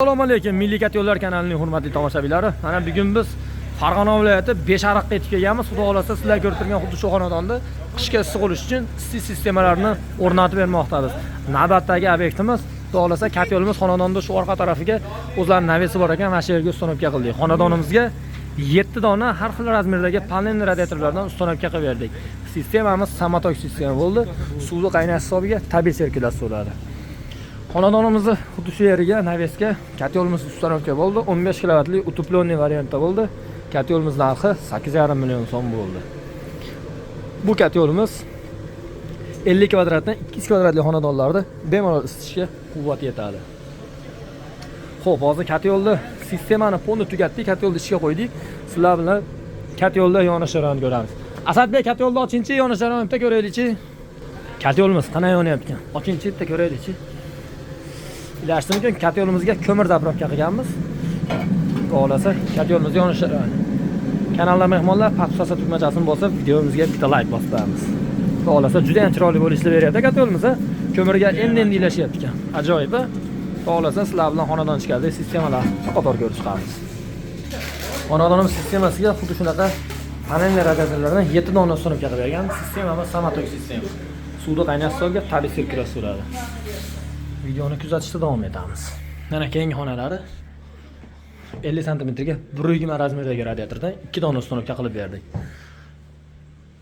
Assalomu alaykum, Milliy kat yo'llar kanalining hurmatli tomoshabinlari. Mana bugun biz Farg'ona viloyati Beshariqqa yetib kelganmiz. Xudo xolasa sizlar ko'rib turgan xuddi shu xonadonda qishga issiq bo'lish uchun issiq sistemalarini o'rnatib bermoqdamiz. Navbatdagi obyektimiz xudo xolasa kat yo'limiz xonadonda shu orqa tarafiga o'zlarining navesi bor ekan, mana shu yerga ustanobga qildik. Xonadonimizga 7 dona har xil razmerdagi panelli radiatorlardan ustanobga qilib berdik. Sistemamiz samotok sistema bo'ldi. Suvni qaynash hisobiga tabiiy sirkulyatsiya bo'ladi. Xonadonimizni xuddi shu yeriga navesga kat yo'limiz ustanobga bo'ldi. 15 kilovatli utepленный variantda bo'ldi. Kat yo'limiz narxi 8,5 million so'm bo'ldi. Bu kat yo'limiz 50 kvadratdan 200 kvadratli xonadonlarda bemalol isitishga quvvat yetadi. Xo'p, hozir kat yo'lda sistemani ponni tugatdik, kat yo'lni ishga qo'ydik. Sizlar bilan kat yo'lda yonish jarayonini ko'ramiz. Asadbek, kat yo'lda ochinchi yonish jarayonini bitta ko'raylikchi. Kat yo'limiz qanday yonyapti? Ochinchi bitta ko'raylikchi. Bilashim mumkin, kat yo'limizga ko'mir zapravka qilganmiz. Xolasa kat yo'limiz yonish jarayoni. Kanalda mehmonlar paspasa tugmachasini bosib, videomizga bitta like bosamiz. Xolasa juda ham chiroyli bo'lishni beryapti kat yo'limiz. Ko'mirga endi ilashyapti ekan. Ajoyib. Xolasa sizlar bilan xonadon ichkarida sistemalar qator ko'rib chiqamiz. Xonadonimiz sistemasiga xuddi shunaqa panelli radiatorlardan 7 dona ustanobga qilib bergan. Sistemamiz samotok sistema. Suvni qaynash hisobiga tabiiy sirkulyatsiya bo'ladi. Videoni kuzatishda davom etamiz. Mana keyingi xonalari 50 sm ga 120 razmerdagi radiatordan 2 dona ustanobga qilib berdik.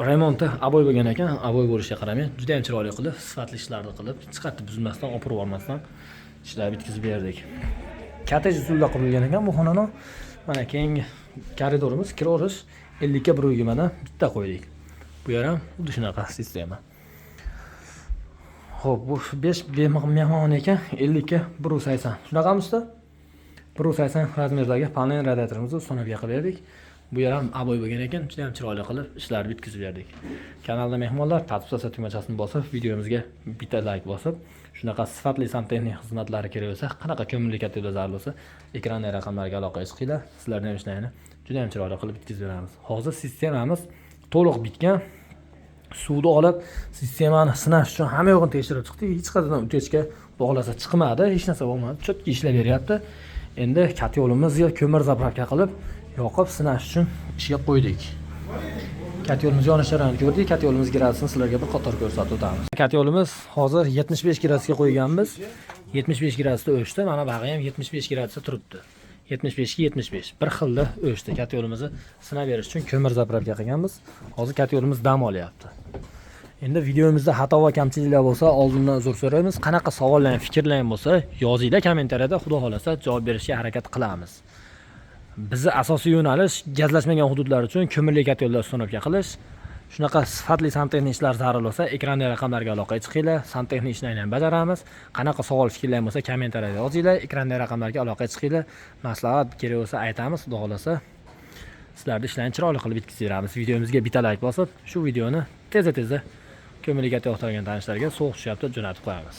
Remonti aboy bo'lgan ekan, aboy bo'lishiga qaramay, juda ham chiroyli qilib, sifatli ishlarni qilib, chiqatib buzmasdan, opirib olmasdan ishlar bitkazib berdik. Kotej usulda qurilgan ekan bu xonadon. Mana keyingi koridorimiz kiroverish 50 ga 120 dan bitta qo'ydik. Bu yer ham xuddi shunaqa sistema. Xo'p, bu 5 mehmon ekan, 50 ga 180. Shunaqamizda 180 razmerdagi panel radiatorimizni ustanobga qilib berdik. Bu yer ham aboy bo'lgan ekan, juda ham chiroyli qilib ishlarni bitkazib berdik. Kanalda mehmonlar podpisa tugmachasini bosib, videomizga bitta like bosib, shunaqa sifatli santexnik xizmatlari kerak bo'lsa, qanaqa ko'mirli kat yo'lda zarur bo'lsa, ekrandagi raqamlarga aloqa qilinglar. Sizlarning ishlarni juda ham chiroyli qilib bitkazib beramiz. Hozir sistemamiz to'liq bitgan. Suvni olib, sistemani sinash uchun hamma yo'g'ini tekshirib chiqdik. Hech qanday o'techga bog'lasa chiqmadi, hech narsa bo'lmadi. Chotki ishlab beryapti. Endi kat yo'limizga ko'mir zapravka qilib, yoqib sinash uchun ishga qo'ydik. Kat yo'limiz yonish jarayonini ko'rdik. Kat yo'limiz gradusini sizlarga bir qator ko'rsatib o'tamiz. Kat yo'limiz hozir 75 gradusga qo'yganmiz. 75 gradusda o'chdi. Mana bag'i ham 75 gradusda turibdi. 75 ga 75. Bir xilda o'chdi. Kat yo'limizni sinab berish uchun ko'mir zapravka qilganmiz. Hozir kat yo'limiz dam olyapti. Endi videomizda xato va kamchiliklar bo'lsa, oldindan uzr so'raymiz. Qanaqa savollar, fikrlar bo'lsa, yozinglar kommentariyada, xudo xolasa javob berishga harakat qilamiz. Bizi asosiy yo'nalish gazlashmagan hududlar uchun ko'mirli kat yo'llar ustanobga qilish. Shunaqa sifatli santexnik ishlar zarur bo'lsa, ekrandagi raqamlarga aloqa chiqinglar. Santexnik ishlarni ham bajaramiz. Qanaqa savol, fikrlar bo'lsa, kommentariyada yozinglar. Ekrandagi raqamlarga aloqa chiqinglar. Maslahat kerak bo'lsa aytamiz, xudo xolasa sizlarning ishlarni chiroyli qilib bitkazib beramiz. Videomizga bitta like bosib, shu videoni tezda ko'mirli kat yo'qtirgan tanishlarga so'q tushyapti jo'natib qo'yamiz.